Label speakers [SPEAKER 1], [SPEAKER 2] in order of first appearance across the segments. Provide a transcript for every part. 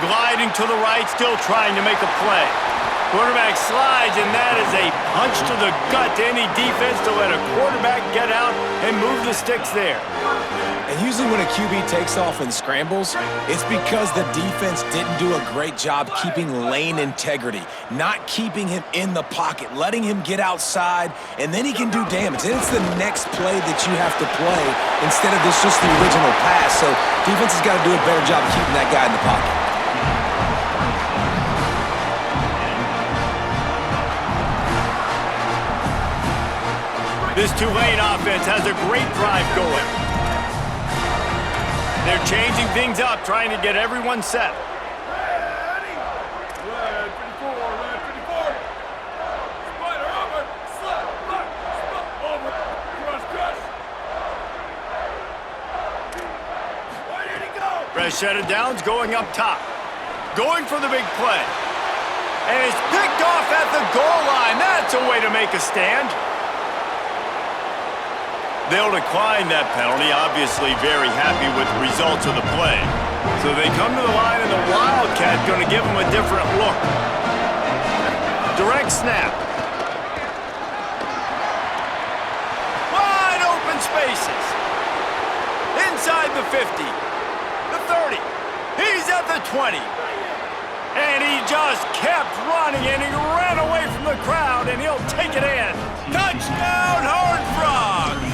[SPEAKER 1] Gliding to the right, still trying to make a play. Quarterback slides, and that is a punch to the gut to any defense to let a quarterback get out and move the sticks there.
[SPEAKER 2] And usually when a QB takes off and scrambles, it's because the defense didn't do a great job keeping lane integrity, not keeping him in the pocket, letting him get outside, and then he can do damage. And it's the next play that you have to play instead of this just the original pass. So defense has got to do a better job keeping that guy in the pocket.
[SPEAKER 1] This Tulane offense has a great drive going. They're changing things up, trying to get everyone set. Press shutted downs going up top. Going for the big play. And it's picked off at the goal line. That's a way to make a stand. They'll decline that penalty, obviously very happy with the results of the play. So they come to the line, and the Wildcat going to give them a different look. Direct snap. Wide open spaces. Inside the 50, the 30. He's at the 20. And he just kept running, and he ran away from the crowd, and he'll take it in. Touchdown, Horned Frogs!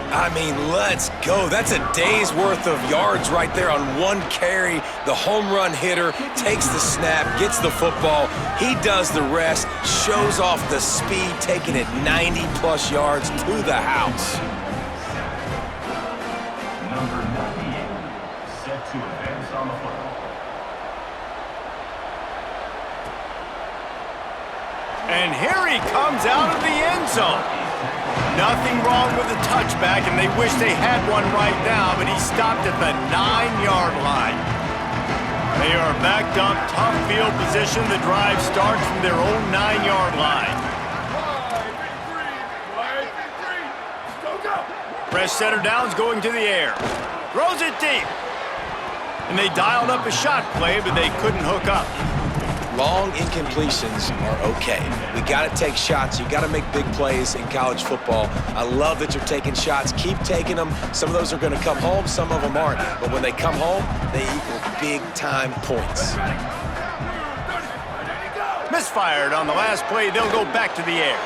[SPEAKER 2] I mean, let's go. That's a day's worth of yards right there on one carry. The home run hitter takes the snap, gets the football. He does the rest, shows off the speed, taking it 90-plus yards to the house.
[SPEAKER 3] Number 98, set to advance on the football.
[SPEAKER 1] And here he comes out of the end zone. Nothing wrong with the touchback, and they wish they had one right now, but he stopped at the 9-yard line. They are backed up, tough field position. The drive starts from their own 9-yard line. Press center downs going to the air. Throws it deep. And they dialed up a shot play, but they couldn't hook up.
[SPEAKER 2] Long incompletions are okay. We got to take shots. You got to make big plays in college football. I love that you're taking shots. Keep taking them. Some of those are going to come home. Some of them aren't. But when they come home, they equal big-time points.
[SPEAKER 1] Misfired on the last play. They'll go back to the air.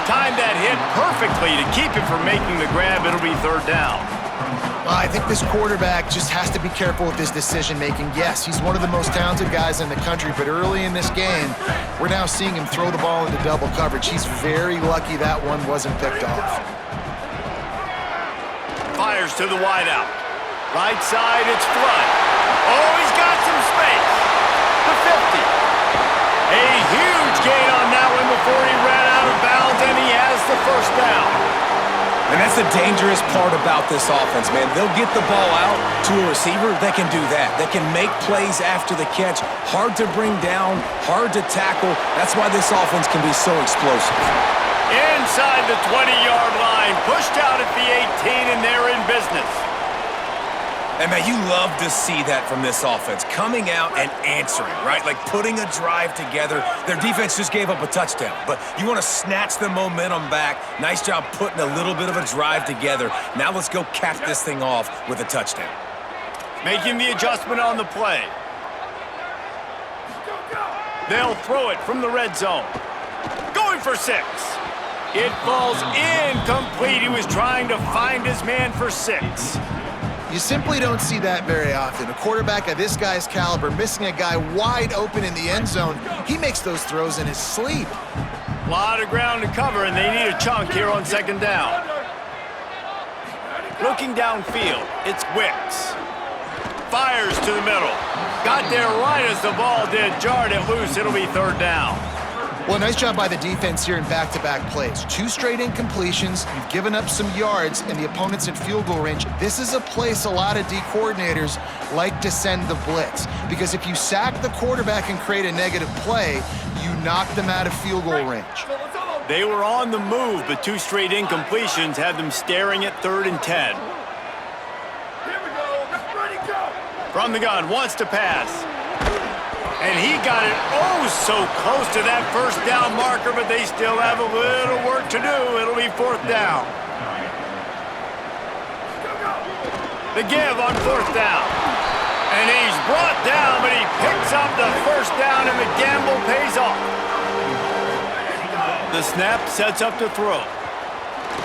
[SPEAKER 1] Timed that hit perfectly to keep him from making the grab. It'll be third down.
[SPEAKER 4] I think this quarterback just has to be careful with his decision-making. Yes, he's one of the most talented guys in the country, but early in this game, we're now seeing him throw the ball into double coverage. He's very lucky that one wasn't picked off.
[SPEAKER 1] Fires to the wideout. Right side, it's Flood. Oh, he's got some space. The 50. A huge gain on that one before he ran out of bounds, and he has the first down.
[SPEAKER 2] And that's the dangerous part about this offense, man. They'll get the ball out to a receiver. They can do that. They can make plays after the catch. Hard to bring down, hard to tackle. That's why this offense can be so explosive.
[SPEAKER 1] Inside the 20-yard line, pushed out at the 18, and they're in business.
[SPEAKER 2] And, man, you love to see that from this offense, coming out and answering, right? Like putting a drive together. Their defense just gave up a touchdown, but you want to snatch the momentum back. Nice job putting a little bit of a drive together. Now let's go cap this thing off with a touchdown.
[SPEAKER 1] Making the adjustment on the play. They'll throw it from the red zone. Going for 6. It falls incomplete. He was trying to find his man for 6.
[SPEAKER 4] You simply don't see that very often. A quarterback of this guy's caliber missing a guy wide open in the end zone. He makes those throws in his sleep.
[SPEAKER 1] A lot of ground to cover, and they need a chunk here on second down. Looking downfield, it's Wicks. Fires to the middle. Got there right as the ball did. Jarred it loose. It'll be third down.
[SPEAKER 4] Well, nice job by the defense here in back-to-back plays. 2 straight incompletions, you've given up some yards, and the opponent's in field goal range. This is a place a lot of D coordinators like to send the blitz, because if you sack the quarterback and create a negative play, you knock them out of field goal range.
[SPEAKER 1] They were on the move, but 2 straight incompletions had them staring at 3rd and 10.
[SPEAKER 5] Here we go. Ready, go.
[SPEAKER 1] From the gun, wants to pass. And he got it oh so close to that first down marker, but they still have a little work to do. It'll be 4th down. The give on 4th down. And he's brought down, but he picks up the first down, and the gamble pays off. The snap sets up to throw.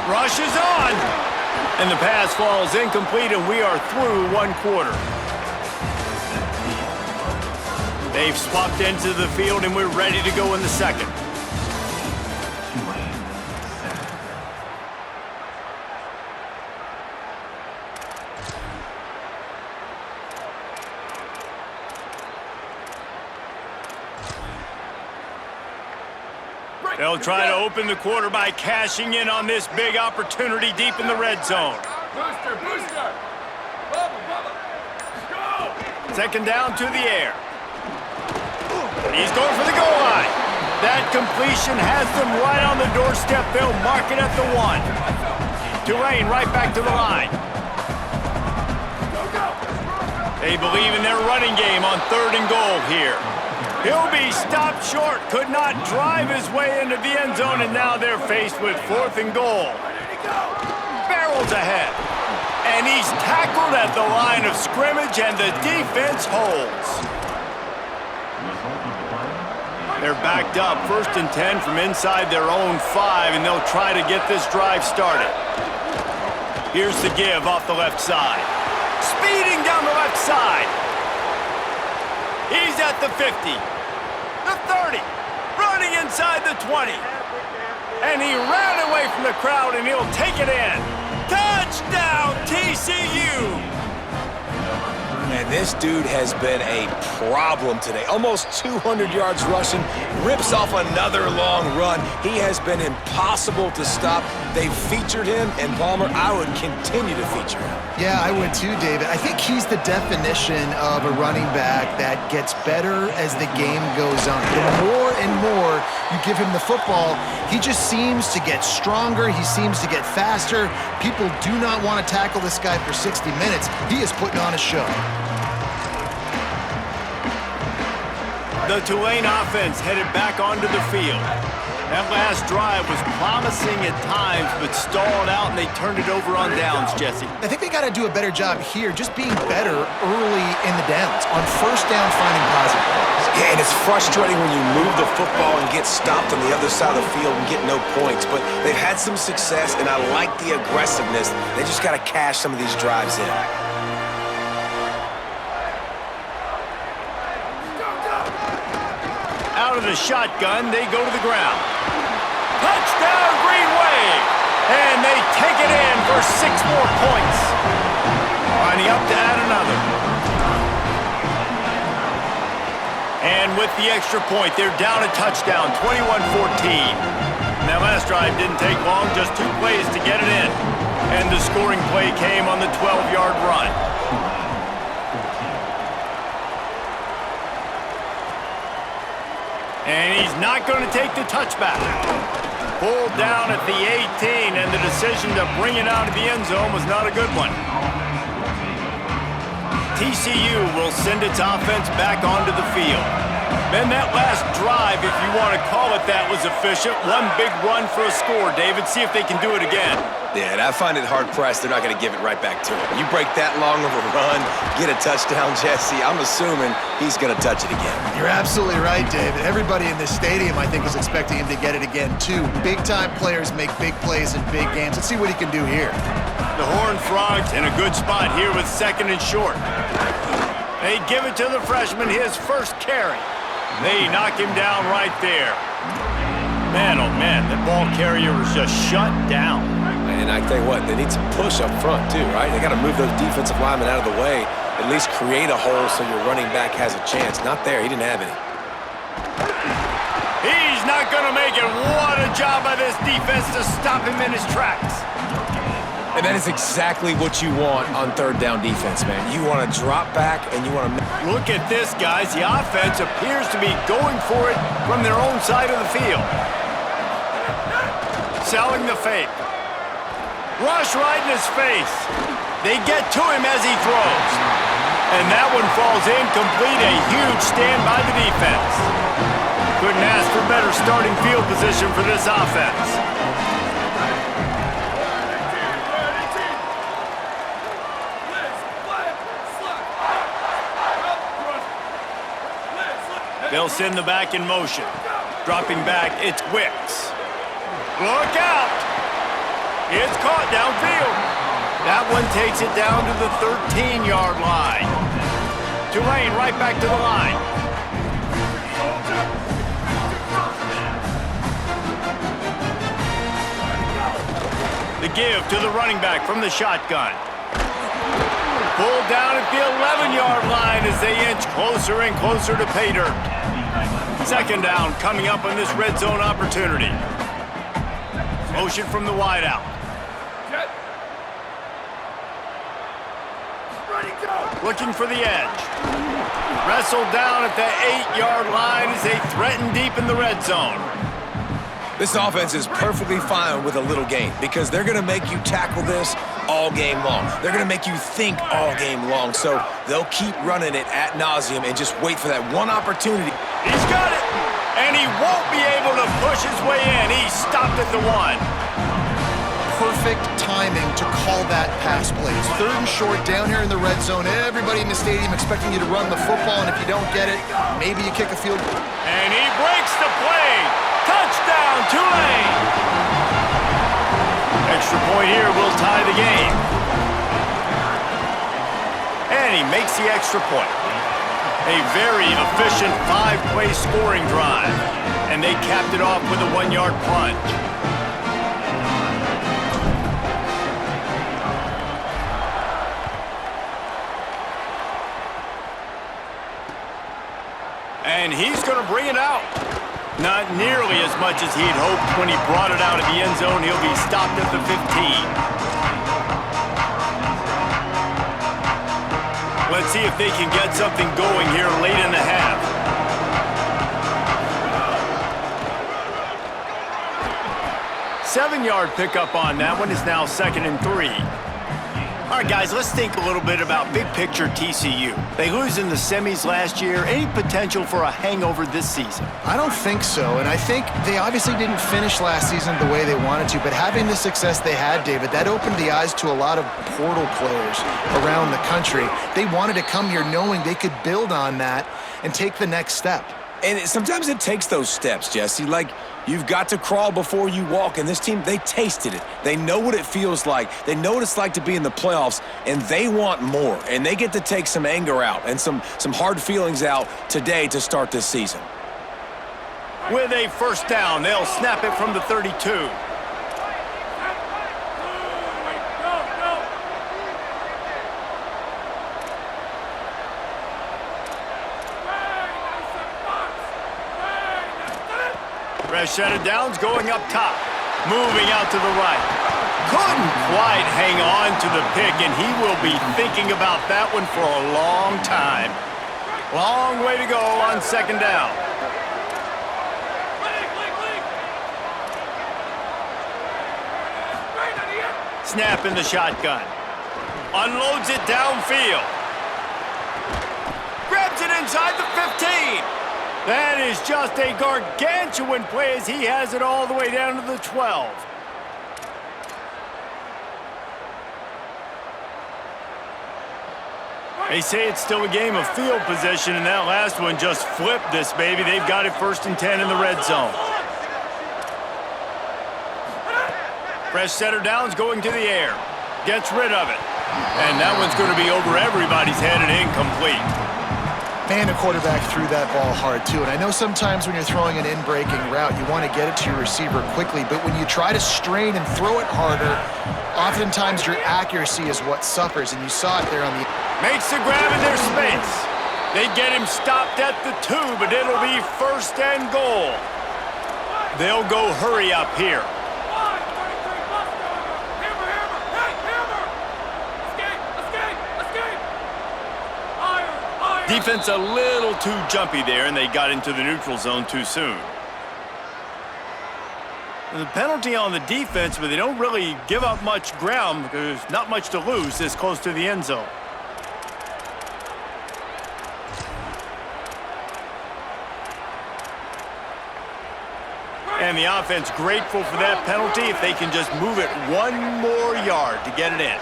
[SPEAKER 1] Rush is on. And the pass falls incomplete, and we are through 1 quarter. They've swapped into the field, and we're ready to go in the second. They'll try to open the quarter by cashing in on this big opportunity deep in the red zone.
[SPEAKER 5] Booster, booster! Bubba, Bubba! Go!
[SPEAKER 1] 2nd down to the air. He's going for the goal line. That completion has them right on the doorstep. They'll mark it at the 1. Tulane right back to the line. They believe in their running game on 3rd and goal here. He'll be stopped short. Could not drive his way into the end zone, and now they're faced with 4th and goal. Barrels ahead. And he's tackled at the line of scrimmage, and the defense holds. They're backed up, 1st and 10 from inside their own 5, and they'll try to get this drive started. Here's the give off the left side. Speeding down the left side. He's at the 50, the 30, running inside the 20. And he ran away from the crowd, and he'll take it in. Touchdown, TCU!
[SPEAKER 2] Man, this dude has been a problem today. Almost 200 yards rushing, rips off another long run. He has been impossible to stop. They've featured him, and Palmer, I would continue to feature him.
[SPEAKER 4] Yeah, I would too, David. I think he's the definition of a running back that gets better as the game goes on. The more and more you give him the football, he just seems to get stronger. He seems to get faster. People do not want to tackle this guy for 60 minutes. He is putting on a show.
[SPEAKER 1] The Tulane offense headed back onto the field. That last drive was promising at times, but stalled out, and they turned it over on downs, Jesse.
[SPEAKER 4] I think they got to do a better job here, just being better early in the downs. On 1st down, finding positive plays.
[SPEAKER 2] Yeah, and it's frustrating when you move the football and get stopped on the other side of the field and get no points. But they've had some success, and I like the aggressiveness. They just got to cash some of these drives in.
[SPEAKER 1] Out of the shotgun, they go to the ground. Touchdown, Green Wave! And they take it in for 6 more points. Lining up to add another. And with the extra point, they're down a touchdown, 21-14. That last drive didn't take long, just 2 plays to get it in. And the scoring play came on the 12-yard run. And he's not going to take the touchback. Pulled down at the 18, and the decision to bring it out of the end zone was not a good one. TCU will send its offense back onto the field. Man, that last drive, if you want to call it that, was efficient. One big run for a score, David. See if they can do it again.
[SPEAKER 2] Yeah, and I find it hard-pressed they're not going to give it right back to him. You break that long of a run, get a touchdown, Jesse, I'm assuming he's going to touch it again.
[SPEAKER 4] You're absolutely right, David. Everybody in this stadium, I think, is expecting him to get it again, too. Big-time players make big plays in big games. Let's see what he can do here.
[SPEAKER 1] The Horned Frogs in a good spot here with 2nd and short. They give it to the freshman, his first carry. They knock him down right there. Man, oh man, that ball carrier was just shut down.
[SPEAKER 2] And I tell you what, they need some push up front too, right? They got to move those defensive linemen out of the way, at least create a hole so your running back has a chance. Not there, he didn't have any.
[SPEAKER 1] He's not going to make it. What a job by this defense to stop him in his tracks.
[SPEAKER 2] And that is exactly what you want on 3rd down defense, man. You want to drop back and you want to...
[SPEAKER 1] Look at this, guys. The offense appears to be going for it from their own side of the field. Selling the fake. Rush right in his face. They get to him as he throws. And that one falls incomplete. A huge stand by the defense. Couldn't ask for better starting field position for this offense. They'll send the back in motion. Dropping back, it's Wicks. Look out! It's caught downfield. That one takes it down to the 13-yard line. Tulane right back to the line. The give to the running back from the shotgun. Pulled down at the 11-yard line as they inch closer and closer to pay dirt. Second down coming up on this red zone opportunity. Motion from the wideout. Looking for the edge. Wrestled down at the 8-yard line as they threaten deep in the red zone.
[SPEAKER 2] This offense is perfectly fine with a little game because they're going to make you tackle this all game long. They're going to make you think all game long. So they'll keep running it ad nauseum and just wait for that one opportunity.
[SPEAKER 1] He's got it, and he won't be able to push his way in. He stopped at the 1.
[SPEAKER 4] Perfect timing to call that pass play. It's 3rd and short down here in the red zone. Everybody in the stadium expecting you to run the football, and if you don't get it, maybe you kick a field goal.
[SPEAKER 1] And he breaks the play. Touchdown, Tulane! Extra point here will tie the game. And he makes the extra point. A very efficient 5-play scoring drive. And they capped it off with a 1-yard plunge. And he's going to bring it out. Not nearly as much as he'd hoped when he brought it out of the end zone. He'll be stopped at the 15. Let's see if they can get something going here late in the half. Seven-yard pickup on that one is now 2nd and 3. All right, guys, let's think a little bit about big picture TCU. They lose in the semis last year. Any potential for a hangover this season?
[SPEAKER 4] I don't think so, and I think they obviously didn't finish last season the way they wanted to, but having the success they had, David, that opened the eyes to a lot of portal players around the country. They wanted to come here knowing they could build on that and take the next step.
[SPEAKER 2] And sometimes it takes those steps, Jesse. Like, you've got to crawl before you walk. And this team, they tasted it. They know what it feels like. They know what it's like to be in the playoffs, and they want more. And they get to take some anger out and some hard feelings out today to start this season.
[SPEAKER 1] With a first down, they'll snap it from the 32. Fresh set of downs going up top. Moving out to the right. Couldn't quite hang on to the pick, and he will be thinking about that one for a long time. Long way to go on 2nd down. Snap in the shotgun. Unloads it downfield. Grabs it inside the 15. That is just a gargantuan play as he has it all the way down to the 12. They say it's still a game of field position, and that last one just flipped this baby. They've got it 1st and 10 in the red zone. Fresh set of downs going to the air. Gets rid of it. And that one's going to be over everybody's head and incomplete.
[SPEAKER 4] Man, the quarterback threw that ball hard, too. And I know sometimes when you're throwing an in-breaking route, you want to get it to your receiver quickly. But when you try to strain and throw it harder, oftentimes your accuracy is what suffers. And you saw it there on the...
[SPEAKER 1] Makes the grab in their space. They get him stopped at the 2, but it'll be 1st and goal. They'll go hurry up here. Defense a little too jumpy there, and they got into the neutral zone too soon. The penalty on the defense, but they don't really give up much ground because there's not much to lose this close to the end zone. And the offense grateful for that penalty if they can just move it one more yard to get it in.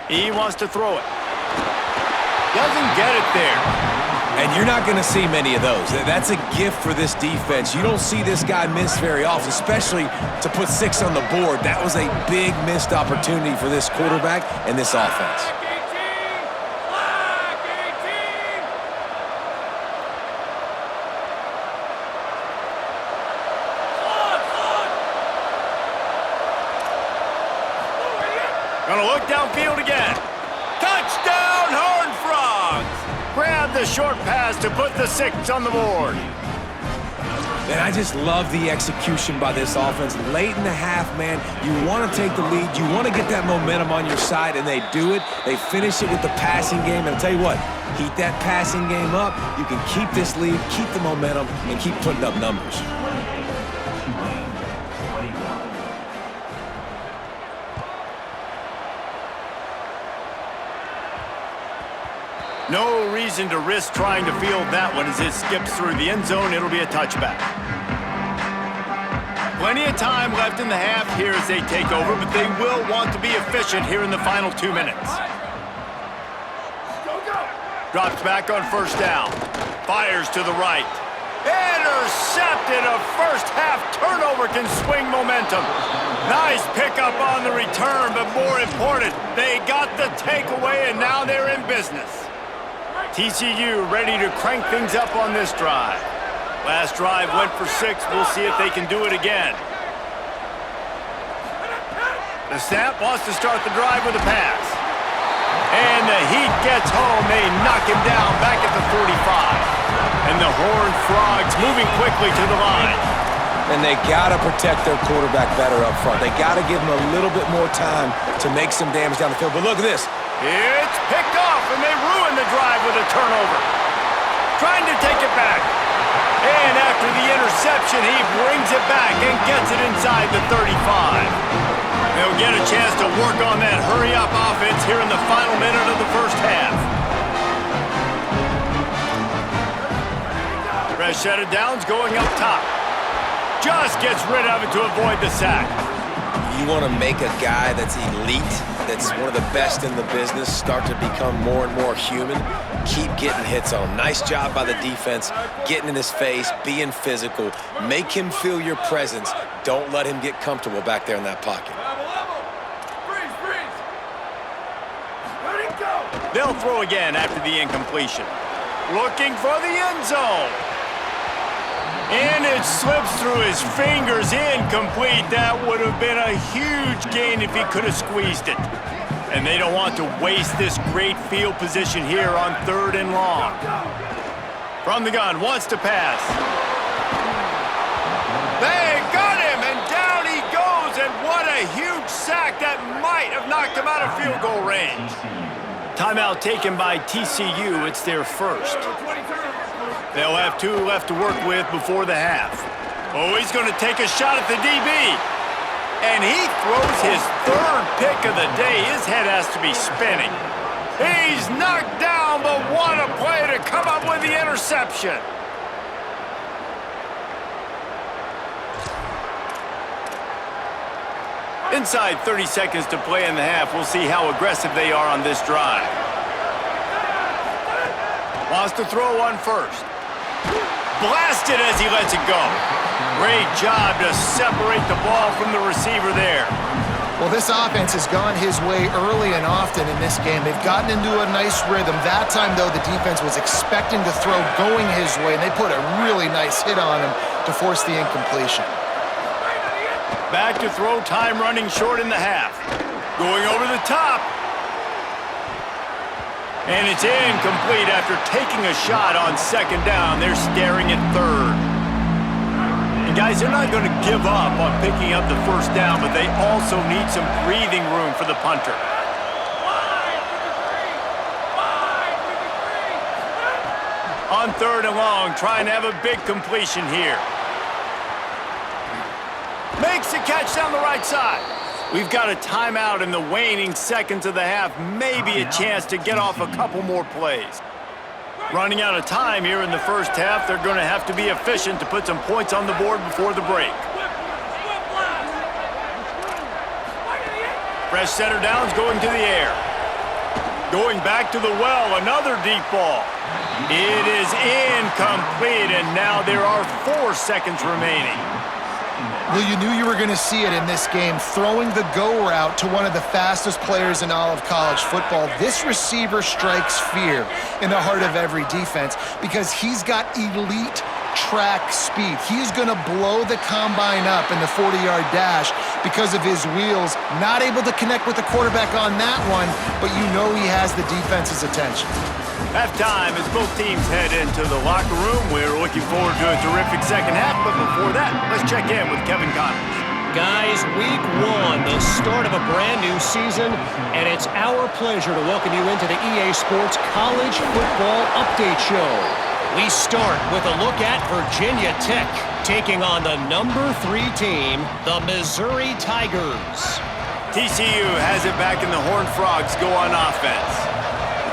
[SPEAKER 1] He wants to throw it. Doesn't get it there.
[SPEAKER 2] And you're not going to see many of those. That's a gift for this defense. You don't see this guy miss very often, especially to put 6 on the board. That was a big missed opportunity for this quarterback and this offense.
[SPEAKER 1] Gonna look downfield again. Touchdown, Horned Frogs! Grab the short pass to put the 6 on the board.
[SPEAKER 2] And I just love the execution by this offense. Late in the half, man, you want to take the lead. You want to get that momentum on your side, and they do it. They finish it with the passing game. And I'll tell you what, heat that passing game up. You can keep this lead, keep the momentum, and keep putting up numbers.
[SPEAKER 1] No reason to risk trying to field that one as it skips through the end zone. It'll be a touchback. Plenty of time left in the half here as they take over, but they will want to be efficient here in the final 2 minutes. Drops back on first down. Fires to the right. Intercepted. A first half turnover can swing momentum. Nice pickup on the return, but more important, they got the takeaway and now they're in business. TCU ready to crank things up on this drive. Last drive went for 6. We'll see if they can do it again. The snap wants to start the drive with a pass. And the heat gets home. They knock him down back at the 45. And the Horned Frogs moving quickly to the line.
[SPEAKER 2] And they got to protect their quarterback better up front. They got to give him a little bit more time to make some damage down the field. But look at this.
[SPEAKER 1] It's picked off, and they ruin the drive with a turnover. Trying to take it back. And after the interception, he brings it back and gets it inside the 35. They'll get a chance to work on that hurry-up offense here in the final minute of the first half. Fresh set of downs going up top. Just gets rid of it to avoid the sack.
[SPEAKER 2] You want to make a guy that's elite, that's one of the best in the business, start to become more and more human. Keep getting hits on him. Nice job by the defense, getting in his face, being physical. Make him feel your presence. Don't let him get comfortable back there in that pocket.
[SPEAKER 1] They'll throw again after the incompletion. Looking for the end zone. And it slips through his fingers, incomplete. That would have been a huge gain if he could have squeezed it. And they don't want to waste this great field position here on 3rd and long. From the gun, wants to pass. They got him, and down he goes, and what a huge sack that might have knocked him out of field goal range. Timeout taken by TCU. It's their first. They'll have 2 left to work with before the half. Oh, he's going to take a shot at the DB. And he throws his 3rd pick of the day. His head has to be spinning. He's knocked down, but what a play to come up with the interception. Inside 30 seconds to play in the half. We'll see how aggressive they are on this drive. Wants to throw on first. Blasted as he lets it go. Great job to separate the ball from the receiver there.
[SPEAKER 4] Well, this offense has gone his way early and often in this game. They've gotten into a nice rhythm. That time, though, the defense was expecting to throw going his way, and they put a really nice hit on him to force the incompletion.
[SPEAKER 1] Back to throw, time running short in the half. Going over the top. And it's incomplete after taking a shot on 2nd down. They're staring at 3rd. And guys, they're not going to give up on picking up the 1st down, but they also need some breathing room for the punter. On 3rd and long, trying to have a big completion here. Makes the catch down the right side. We've got a timeout in the waning seconds of the half, maybe a chance to get off a couple more plays. Running out of time here in the first half, they're going to have to be efficient to put some points on the board before the break. Fresh center downs going to the air. Going back to the well, another deep ball. It is incomplete, and now there are 4 seconds remaining.
[SPEAKER 4] Well, you knew you were going to see it in this game, throwing the go route to one of the fastest players in all of college football. This receiver strikes fear in the heart of every defense because he's got elite track speed. He's going to blow the combine up in the 40-yard dash because of his wheels. Not able to connect with the quarterback on that one, but you know he has the defense's attention.
[SPEAKER 1] Halftime as both teams head into the locker room. We're looking forward to a terrific second half, but before that, let's check in with Kevin Connors.
[SPEAKER 6] Guys, week 1, the start of a brand new season, and it's our pleasure to welcome you into the EA Sports College Football Update Show. We start with a look at Virginia Tech taking on the number 3 team, the Missouri Tigers.
[SPEAKER 1] TCU has it back in the Horned Frogs go on offense.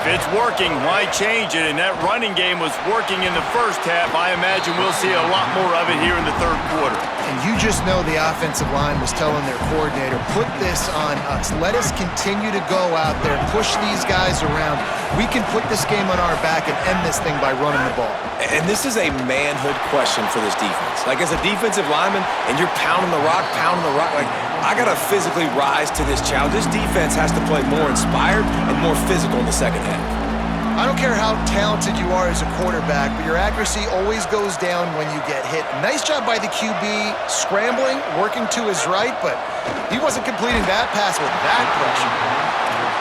[SPEAKER 1] If it's working, why change it? And that running game was working in the first half. I imagine we'll see a lot more of it here in the third quarter.
[SPEAKER 4] And you just know the offensive line was telling their coordinator, put this on us. Let us continue to go out there, push these guys around. We can put this game on our back and end this thing by running the ball.
[SPEAKER 2] And this is a manhood question for this defense. Like, as a defensive lineman, and you're pounding the rock, like, I got to physically rise to this challenge. This defense has to play more inspired and more physical in the second half.
[SPEAKER 4] I don't care how talented you are as a quarterback, but your accuracy always goes down when you get hit. Nice job by the QB scrambling, working to his right, but he wasn't completing that pass with that pressure.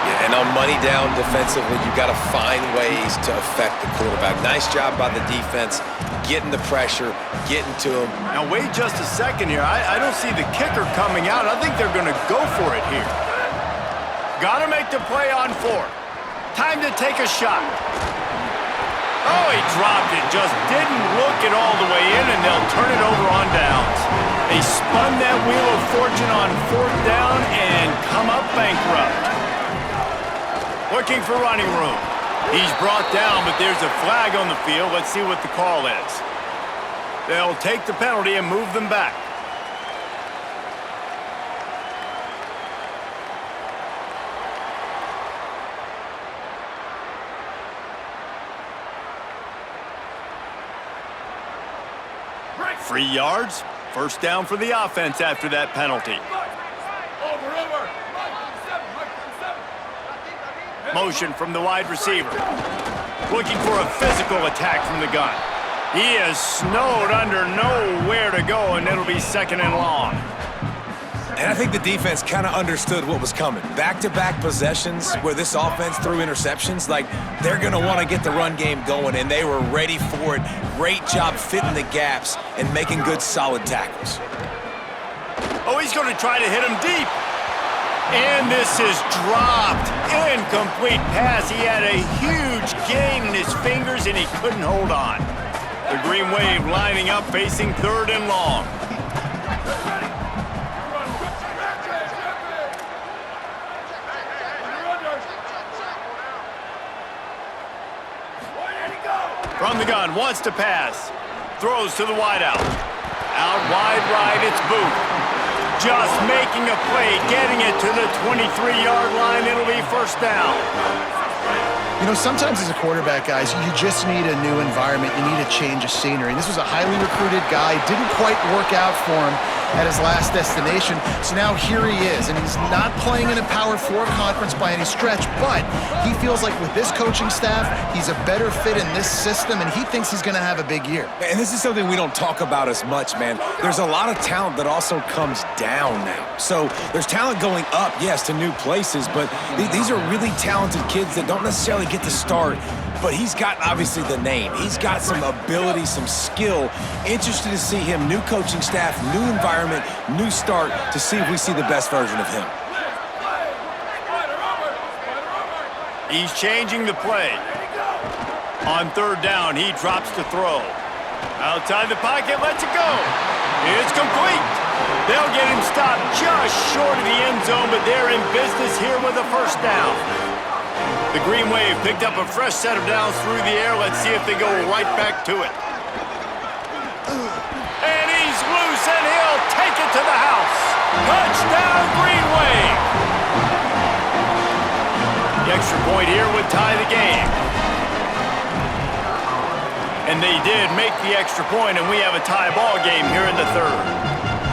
[SPEAKER 2] Yeah, and on money down defensively, you got to find ways to affect the quarterback. Nice job by the defense, getting the pressure, getting to him.
[SPEAKER 1] Now wait just a second here. I don't see the kicker coming out. I think they're going to go for it here. Got to make the play on 4th. Time to take a shot. Oh, he dropped it. Just didn't look it all the way in, and they'll turn it over on downs. They spun that wheel of fortune on 4th down and come up bankrupt. Looking for running room. He's brought down, but there's a flag on the field. Let's see what the call is. They'll take the penalty and move them back. Free yards. First down for the offense after that penalty. Motion from the wide receiver. Looking for a physical attack from the gun. He is snowed under, nowhere to go, and it'll be 2nd and long.
[SPEAKER 2] And I think the defense kind of understood what was coming. Back-to-back possessions where this offense threw interceptions, like, they're going to want to get the run game going, and they were ready for it. Great job fitting the gaps and making good, solid tackles.
[SPEAKER 1] Oh, he's going to try to hit him deep. And this is dropped. Incomplete pass. He had a huge gain in his fingers, and he couldn't hold on. The Green Wave lining up, facing 3rd and long. From the gun, wants to pass. Throws to the wideout. Out wide right, it's Booth. Just making a play, getting it to the 23-yard line. It'll be 1st down.
[SPEAKER 4] You know, sometimes as a quarterback, guys, you just need a new environment. You need a change of scenery. And this was a highly recruited guy. Didn't quite work out for him at his last destination. So now here he is, and he's not playing in a Power 4 conference by any stretch, but he feels like with this coaching staff, he's a better fit in this system, and he thinks he's going to have a big year.
[SPEAKER 2] And this is something we don't talk about as much, man. There's a lot of talent that also comes down now. So there's talent going up, yes, to new places, but these are really talented kids that don't necessarily get to start. But he's got, obviously, the name. He's got some ability, some skill. Interested to see him, new coaching staff, new environment, new start, to see if we see the best version of him.
[SPEAKER 1] He's changing the play. On 3rd down, he drops to throw. Outside the pocket, lets it go. It's complete. They'll get him stopped just short of the end zone, but they're in business here with a first down. The Green Wave picked up a fresh set of downs through the air. Let's see if they go right back to it. And he's loose, and he'll take it to the house. Touchdown, Green Wave! The extra point here would tie the game. And they did make the extra point, and we have a tie ball game here in the third.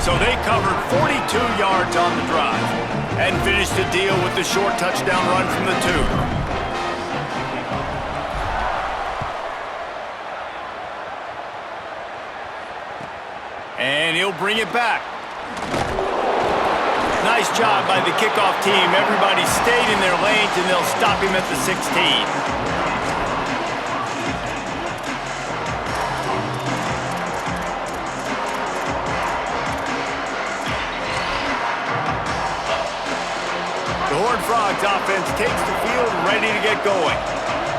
[SPEAKER 1] So they covered 42 yards on the drive and finished the deal with the short touchdown run from the 2. And he'll bring it back. Nice job by the kickoff team. Everybody stayed in their lanes, and they'll stop him at the 16. The Horned Frogs offense takes the field ready to get going.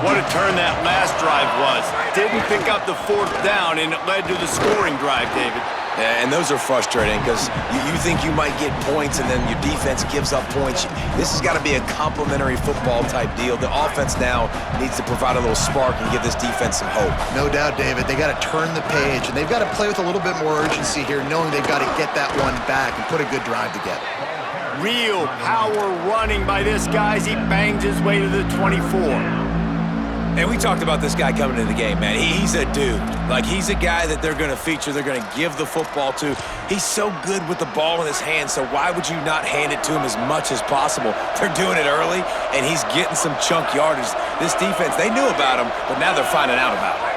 [SPEAKER 1] What a turn that last drive was. Didn't pick up the 4th down, and it led to the scoring drive, David.
[SPEAKER 2] Yeah, and those are frustrating because you think you might get points and then your defense gives up points. This has got to be a complementary football type deal. The offense now needs to provide a little spark and give this defense some hope.
[SPEAKER 4] No doubt, David. They got to turn the page, and they've got to play with a little bit more urgency here, knowing they've got to get that one back and put a good drive together.
[SPEAKER 1] Real power running by this guy as he bangs his way to the 24.
[SPEAKER 2] And we talked about this guy coming into the game, man. He's a dude. Like, he's a guy that they're going to feature, they're going to give the football to. He's so good with the ball in his hands, so why would you not hand it to him as much as possible? They're doing it early, and he's getting some chunk yardage. This defense, they knew about him, but now they're finding out about him.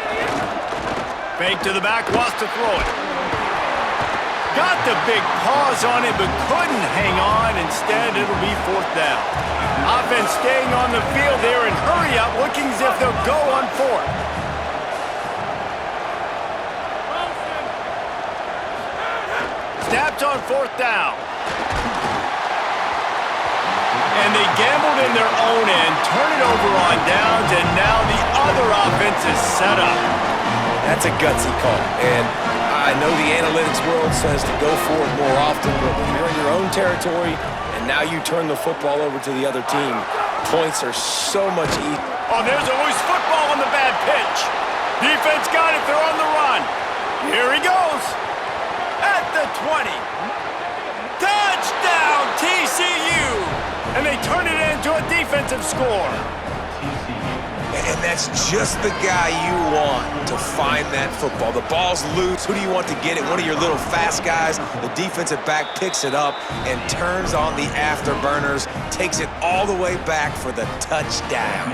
[SPEAKER 1] Fake to the back, wants to throw it. Got the big paws on it, but couldn't hang on. Instead, it'll be 4th down. Offense staying on the field there and hurry up, looking as if they'll go on 4th. Snapped on 4th down. And they gambled in their own end, turn it over on downs, and now the other offense is set up.
[SPEAKER 2] That's a gutsy call, and I know the analytics world says to go for it more often, but when you're in your own territory and now you turn the football over to the other team, points are so much easier.
[SPEAKER 1] Oh, there's always football on the bad pitch. Defense got it. They're on the run. Here he goes. At the 20. Touchdown, TCU. And they turn it into a defensive score.
[SPEAKER 2] And that's just the guy you want to find that football. The ball's loose. Who do you want to get it? One of your little fast guys. The defensive back picks it up and turns on the afterburners, takes it all the way back for the touchdown.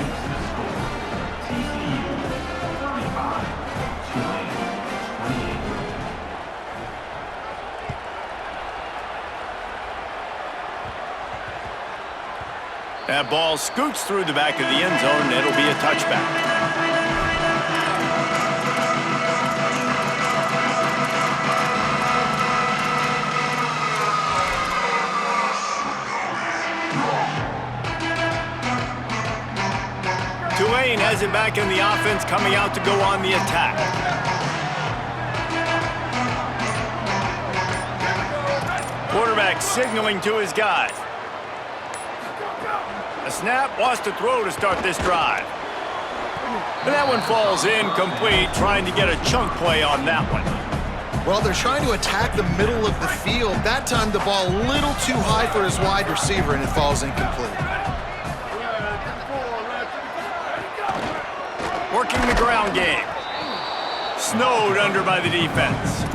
[SPEAKER 1] That ball scoots through the back of the end zone, and it'll be a touchback. Tulane has it back in the offense, coming out to go on the attack. Quarterback signaling to his guys. A snap, wants to throw to start this drive. And that one falls incomplete, trying to get a chunk play on that one.
[SPEAKER 4] Well, they're trying to attack the middle of the field. That time the ball a little too high for his wide receiver, and it falls incomplete.
[SPEAKER 1] Working the ground game. Snowed under by the defense.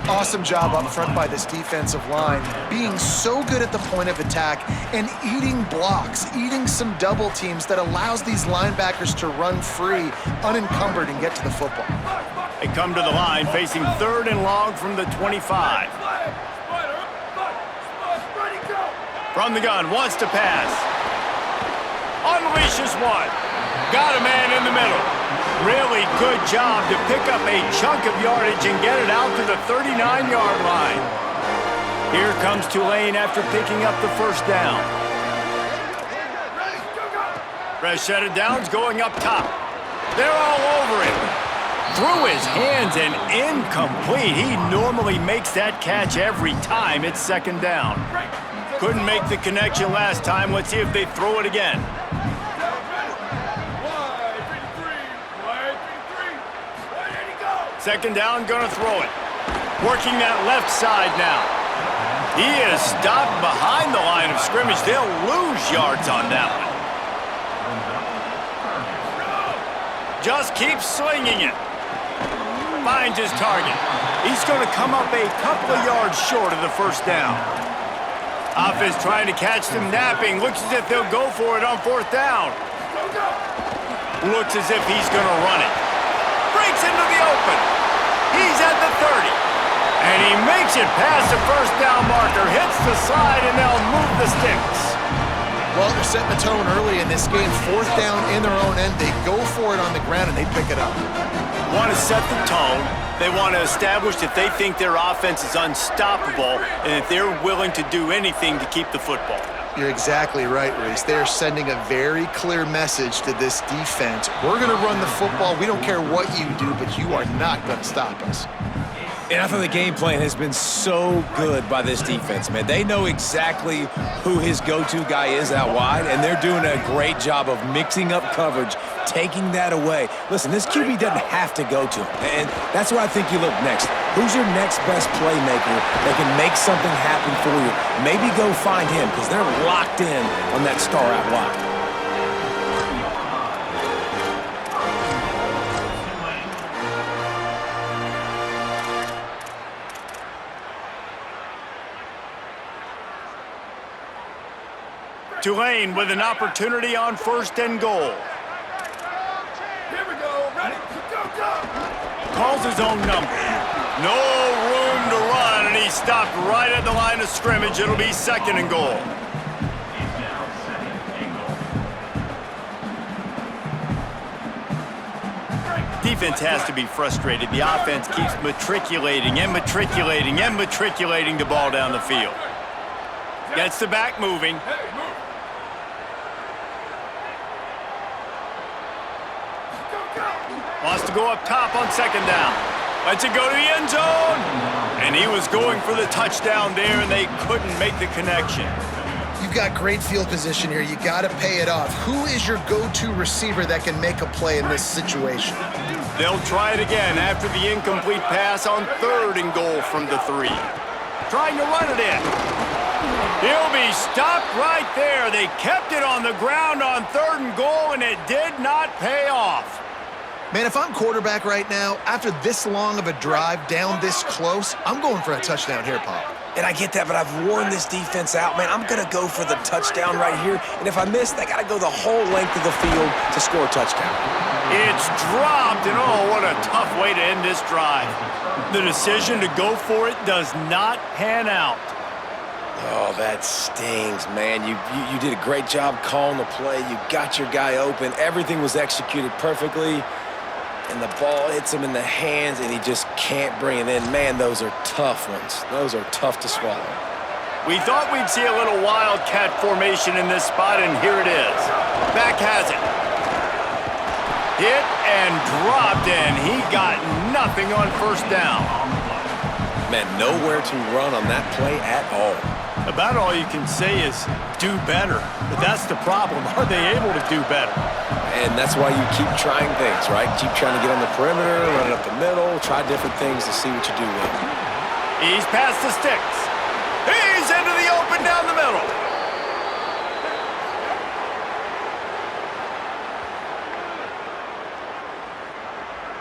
[SPEAKER 4] Awesome job up front by this defensive line, being so good at the point of attack and eating blocks, eating some double teams that allows these linebackers to run free, unencumbered, and get to the football.
[SPEAKER 1] They come to the line, facing 3rd and long from the 25. From the gun, wants to pass. Unleashes one. Got a man in the middle. Really good job to pick up a chunk of yardage and get it out to the 39-yard line. Here comes Tulane after picking up the 1st down. Fresh set of downs going up top. They're all over it. Through his hands and incomplete. He normally makes that catch every time it's second down. Couldn't make the connection last time. Let's see if they throw it again. Second down, gonna throw it. Working that left side now. He is stopped behind the line of scrimmage. They'll lose yards on that one. Just keeps slinging it. Finds his target. He's going to come up a couple of yards short of the first down. Offense trying to catch them napping. Looks as if they'll go for it on fourth down. Looks as if he's going to run it. Breaks into the open. He's at the 30. And he makes it past the first down marker. Hits the side, and they'll move the sticks.
[SPEAKER 4] Well, they're setting the tone early in this game. Fourth down in their own end. They go for it on the ground, and they pick it up.
[SPEAKER 1] Want to set the tone. They want to establish that they think their offense is unstoppable and that they're willing to do anything to keep the football.
[SPEAKER 4] You're exactly right, Reese. They're sending a very clear message to this defense. We're going to run the football. We don't care what you do, but you are not going to stop us.
[SPEAKER 2] And I thought the game plan has been so good by this defense, man. They know exactly who his go-to guy is out wide, and they're doing a great job of mixing up coverage, taking that away. Listen, this QB doesn't have to go to him, and that's where I think you look next. Who's your next best playmaker that can make something happen for you? Maybe go find him, because they're locked in on that star out wide.
[SPEAKER 1] Tulane with an opportunity on first and goal.
[SPEAKER 5] Here we go. Ready? Go, go.
[SPEAKER 1] Calls his own number. No room to run, and he stopped right at the line of scrimmage. It'll be second and goal. Defense has to be frustrated. The offense keeps matriculating and matriculating and matriculating the ball down the field. Gets the back moving. Wants to go up top on second down. Lets it go to the end zone. And he was going for the touchdown there, and they couldn't make the connection.
[SPEAKER 4] You've got great field position here. You got to pay it off. Who is your go-to receiver that can make a play in this situation?
[SPEAKER 1] They'll try it again after the incomplete pass on third and goal from the 3. Trying to run it in. He'll be stopped right there. They kept it on the ground on third and goal, and it did not pay off.
[SPEAKER 4] Man, if I'm quarterback right now, after this long of a drive down this close, I'm going for a touchdown here, Pop.
[SPEAKER 2] And I get that, but I've worn this defense out, man. I'm going to go for the touchdown right here. And if I miss, they got to go the whole length of the field to score a touchdown.
[SPEAKER 1] It's dropped, and oh, what a tough way to end this drive. The decision to go for it does not pan out.
[SPEAKER 2] Oh, that stings, man. You did a great job calling the play. You got your guy open. Everything was executed perfectly. And the ball hits him in the hands, and he just can't bring it in. Man, those are tough ones. Those are tough to swallow.
[SPEAKER 1] We thought we'd see a little wildcat formation in this spot, and here it is. Back has it. Hit and dropped, and he got nothing on first down.
[SPEAKER 2] Man, nowhere to run on that play at all.
[SPEAKER 1] About all you can say is do better. But that's the problem. Are they able to do better?
[SPEAKER 2] And that's why you keep trying things, right? Keep trying to get on the perimeter, run it up the middle, try different things to see what you do with.
[SPEAKER 1] He's past the sticks. He's into the open down the middle.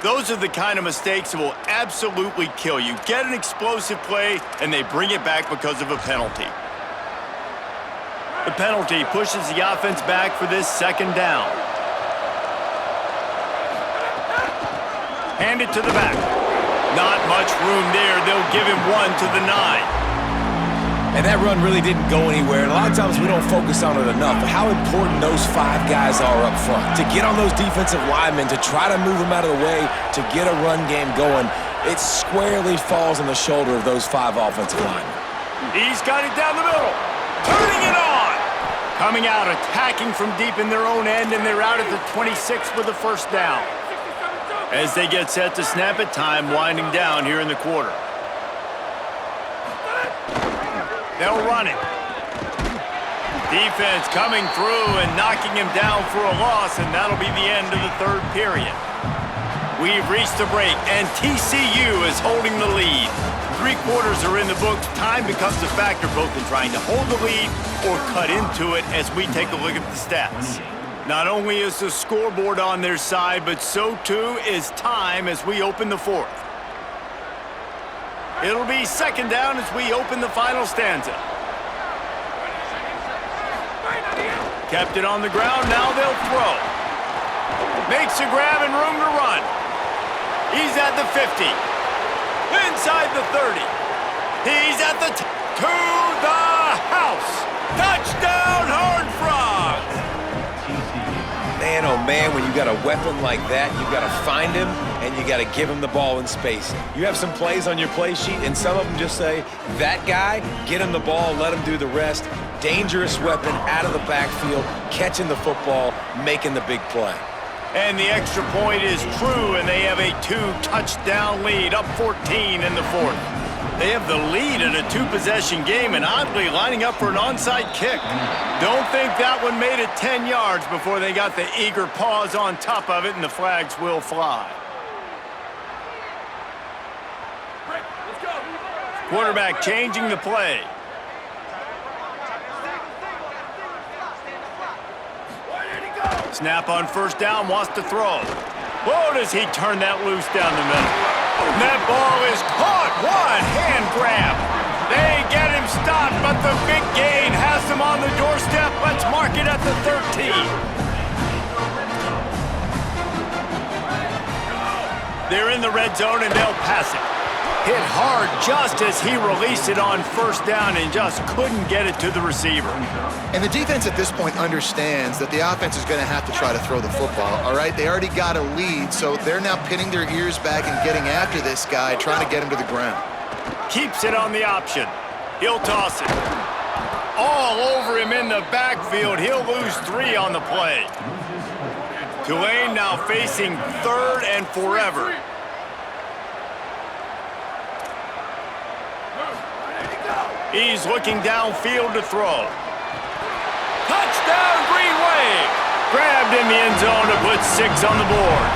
[SPEAKER 1] Those are the kind of mistakes that will absolutely kill you. Get an explosive play, and they bring it back because of a penalty. The penalty pushes the offense back for this second down. Hand it to the back. Not much room there. They'll give him one to the 9.
[SPEAKER 2] And that run really didn't go anywhere. And a lot of times we don't focus on it enough. But how important those 5 guys are up front. To get on those defensive linemen, to try to move them out of the way, to get a run game going, it squarely falls on the shoulder of those 5 offensive linemen.
[SPEAKER 1] He's got it down the middle. Turning it on. Coming out, attacking from deep in their own end, and they're out at the 26 with the first down. As they get set to snap it, time winding down here in the quarter. They'll run it. Defense coming through and knocking him down for a loss, and that'll be the end of the third period. We've reached the break, and TCU is holding the lead. 3 quarters are in the books. Time becomes a factor both in trying to hold the lead or cut into it as we take a look at the stats. Not only is the scoreboard on their side, but so too is time as we open the fourth. It'll be second down as we open the final stanza. Kept it on the ground, now they'll throw. Makes a grab and room to run. He's at the 50. Inside the 30. He's at the to the house. Touchdown, Horned Frogs!
[SPEAKER 2] Man, oh man, when you got a weapon like that, you got to find him and you got to give him the ball in space. You have some plays on your play sheet, and some of them just say, that guy, get him the ball, let him do the rest. Dangerous weapon out of the backfield, catching the football, making the big play.
[SPEAKER 1] And the extra point is true, and they have a 2-touchdown lead, up 14 in the fourth. They have the lead in a 2-possession game and oddly lining up for an onside kick. Don't think that one made it 10 yards before they got the eager paws on top of it, and the flags will fly. Quarterback changing the play. Snap on first down, wants to throw. Whoa, does he turn that loose down the middle. And that ball is caught. One hand grab. They get him stopped, but the big gain has him on the doorstep. Let's mark it at the 13. They're in the red zone, and they'll pass it. Hit hard just as he released it on first down and just couldn't get it to the receiver.
[SPEAKER 4] And the defense at this point understands that the offense is going to have to try to throw the football, all right? They already got a lead, so they're now pinning their ears back and getting after this guy, trying to get him to the ground.
[SPEAKER 1] Keeps it on the option. He'll toss it. All over him in the backfield. He'll lose 3 on the play. Tulane now facing third and forever. He's looking downfield to throw. Touchdown, Green Wave! Grabbed in the end zone to put 6 on the board.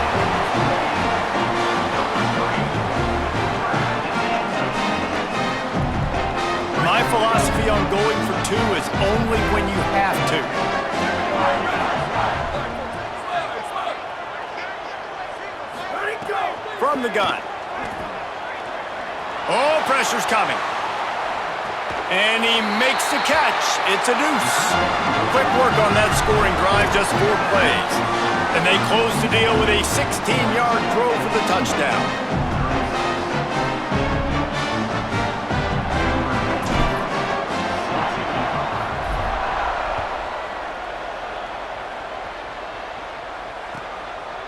[SPEAKER 1] My philosophy on going for 2 is only when you have to. From the gun. Oh, pressure's coming. And he makes the catch. It's a deuce. Quick work on that scoring drive, just 4 plays. And they close the deal with a 16-yard throw for the touchdown.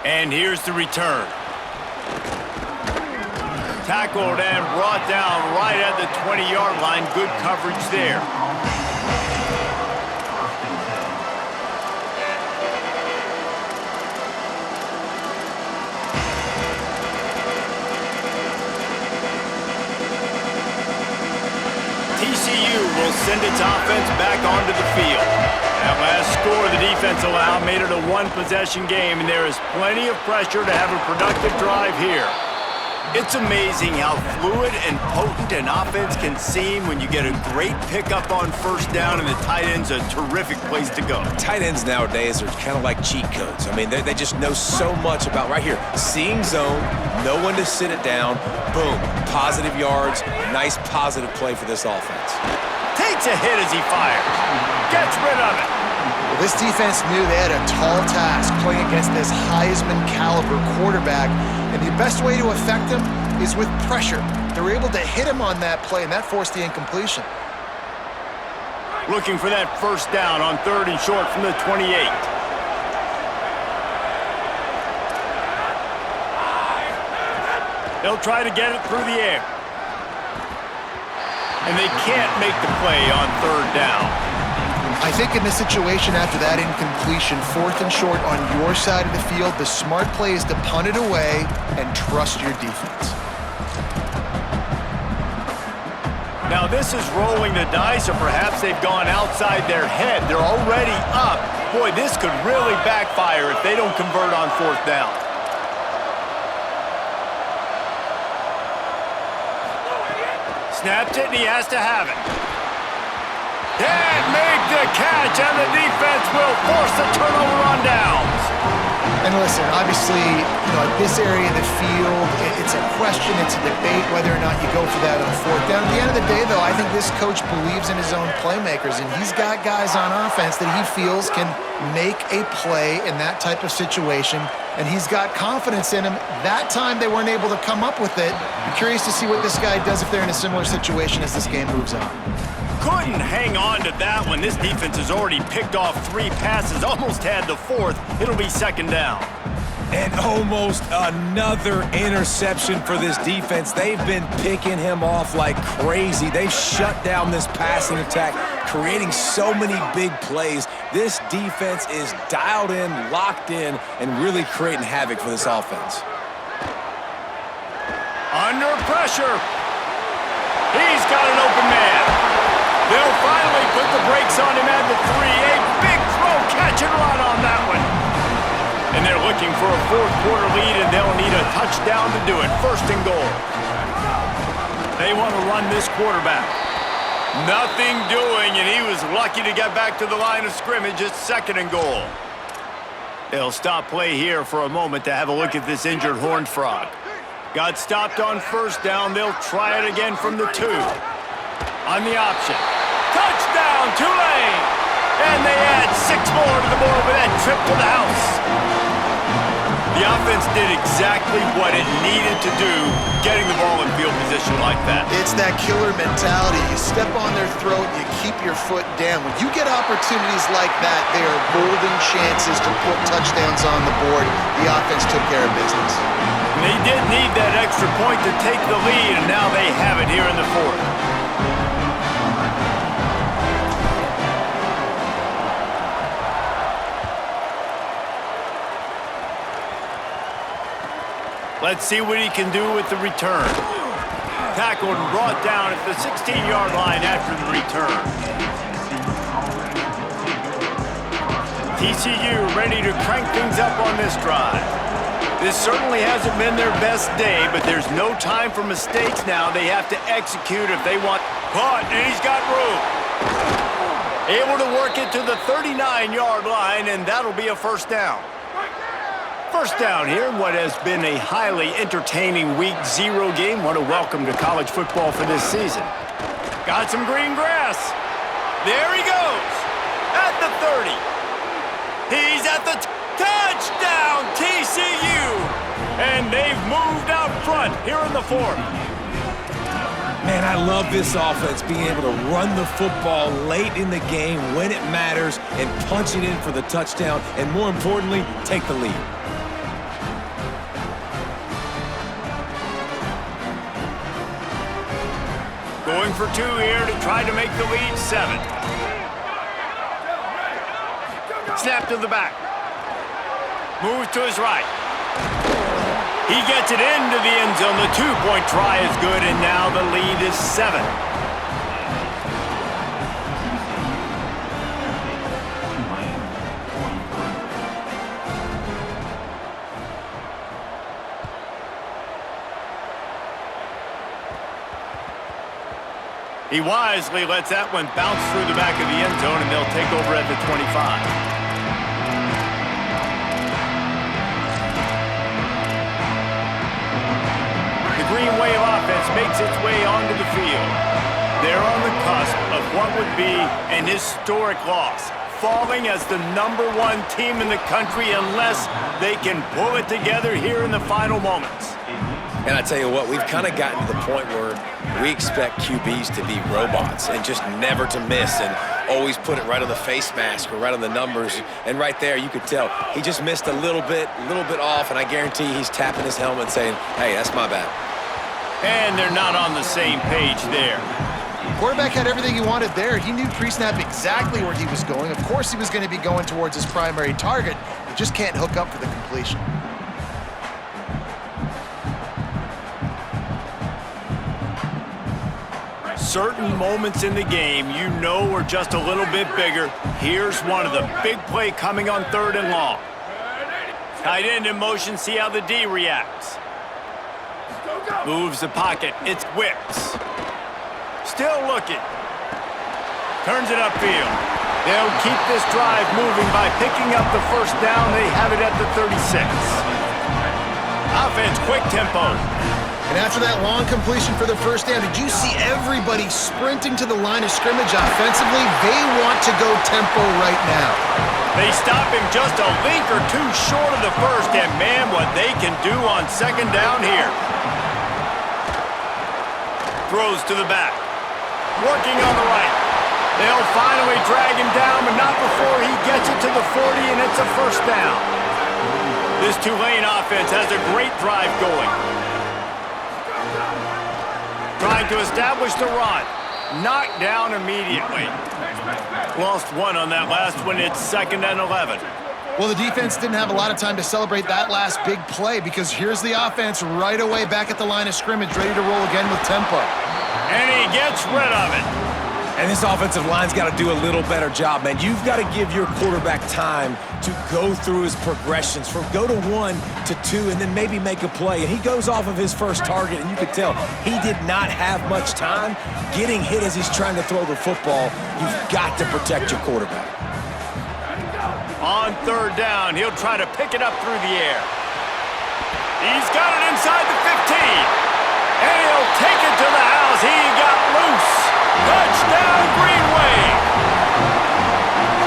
[SPEAKER 1] And here's the return. Tackled and brought down right at the 20-yard line. Good coverage there. TCU will send its offense back onto the field. That last score the defense allowed made it a 1-possession game, and there is plenty of pressure to have a productive drive here. It's amazing how fluid and potent an offense can seem when you get a great pickup on first down, and the tight end's a terrific place to go.
[SPEAKER 2] Tight ends nowadays are kind of like cheat codes. I mean, they just know so much about, right here, seeing zone, know when to sit it down, boom, positive yards, nice positive play for this offense.
[SPEAKER 1] Takes a hit as he fires. Gets rid of it.
[SPEAKER 4] Well, this defense knew they had a tall task playing against this Heisman-caliber quarterback, and the best way to affect him is with pressure. They were able to hit him on that play, and that forced the incompletion.
[SPEAKER 1] Looking for that first down on 3rd and short from the 28. They'll try to get it through the air. And they can't make the play on 3rd down.
[SPEAKER 4] I think in this situation, after that incompletion, 4th and short on your side of the field, the smart play is to punt it away and trust your defense.
[SPEAKER 1] Now this is rolling the dice, or perhaps they've gone outside their head. They're already up. Boy, this could really backfire if they don't convert on 4th down. Snapped it, and he has to have it. Can't make the catch, and the defense will force the turnover on downs.
[SPEAKER 4] And listen, obviously, at this area of the field, it's a question, it's a debate whether or not you go for that on 4th down. At the end of the day, though, I think this coach believes in his own playmakers, and he's got guys on offense that he feels can make a play in that type of situation, and he's got confidence in him. That time, they weren't able to come up with it. I'm curious to see what this guy does if they're in a similar situation as this game moves on.
[SPEAKER 1] Couldn't hang on to that one. This defense has already picked off 3 passes, almost had the 4th. It'll be 2nd down.
[SPEAKER 2] And almost another interception for this defense. They've been picking him off like crazy. They've shut down this passing attack, creating so many big plays. This defense is dialed in, locked in, and really creating havoc for this offense.
[SPEAKER 1] Under pressure. He's got an open man. They'll finally put the brakes on him at the 3. A big throw, catch and run on that one. And they're looking for a 4th quarter lead, and they'll need a touchdown to do it. 1st and goal. They want to run this quarterback. Nothing doing, and he was lucky to get back to the line of scrimmage. It's 2nd and goal. They'll stop play here for a moment to have a look at this injured Horned Frog. Got stopped on 1st down. They'll try it again from the 2. On the option. Touchdown, Tulane! And they add 6 more to the board with that trip to the house. The offense did exactly what it needed to do, getting the ball in field position like that.
[SPEAKER 4] It's that killer mentality. You step on their throat, you keep your foot down. When you get opportunities like that, they are golden chances to put touchdowns on the board. The offense took care of business.
[SPEAKER 1] And they did need that extra point to take the lead, and now they have it here in the 4th. Let's see what he can do with the return. Tackled and brought down at the 16-yard line after the return. TCU ready to crank things up on this drive. This certainly hasn't been their best day, but there's no time for mistakes now. They have to execute if they want. Caught, and he's got room. Able to work it to the 39-yard line, and that'll be a 1st down. 1st down here in what has been a highly entertaining Week 0 game. What a welcome to college football for this season. Got some green grass. There he goes. At the 30. He's at the touchdown, TCU. And they've moved out front here in the 4th.
[SPEAKER 2] Man, I love this offense being able to run the football late in the game when it matters and punch it in for the touchdown, and more importantly, take the lead.
[SPEAKER 1] Going for 2 here to try to make the lead 7. Snap to the back. Moves to his right. He gets it into the end zone. The 2-point try is good, and now the lead is 7. He wisely lets that one bounce through the back of the end zone, and they'll take over at the 25. The Green Wave offense makes its way onto the field. They're on the cusp of what would be an historic loss, falling as the #1 team in the country unless they can pull it together here in the final moments.
[SPEAKER 2] And I tell you what, we've kind of gotten to the point where we expect QBs to be robots and just never to miss and always put it right on the face mask or right on the numbers. And right there, you could tell he just missed a little bit off, and I guarantee he's tapping his helmet saying, hey, that's my bad.
[SPEAKER 1] And they're not on the same page there.
[SPEAKER 4] Quarterback had everything he wanted there. He knew pre-snap exactly where he was going. Of course he was going to be going towards his primary target. He just can't hook up for the completion.
[SPEAKER 1] Certain moments in the game you know are just a little bit bigger. Here's one of them. Big play coming on 3rd and long. Tight end in motion, see how the D reacts. Moves the pocket, it's Wicks. Still looking. Turns it upfield. They'll keep this drive moving by picking up the first down. They have it at the 36. Offense, quick tempo.
[SPEAKER 4] And after that long completion for the first down, did you see everybody sprinting to the line of scrimmage offensively? They want to go tempo right now.
[SPEAKER 1] They stop him just a link or two short of the first, and man, what they can do on 2nd down here. Throws to the back. Working on the right. They'll finally drag him down, but not before he gets it to the 40, and it's a first down. This Tulane offense has a great drive going. Trying to establish the run. Knocked down immediately. Lost one on that last one. It's 2nd and 11.
[SPEAKER 4] Well, the defense didn't have a lot of time to celebrate that last big play because here's the offense right away back at the line of scrimmage, ready to roll again with tempo.
[SPEAKER 1] And he gets rid of it.
[SPEAKER 2] And this offensive line's got to do a little better job, man. You've got to give your quarterback time to go through his progressions from go to 1 to 2 and then maybe make a play. And he goes off of his first target, and you could tell he did not have much time getting hit as he's trying to throw the football. You've got to protect your quarterback.
[SPEAKER 1] On 3rd down, he'll try to pick it up through the air. He's got it inside the 15. And he'll take it to the house. He got loose. Touchdown, Green Wave!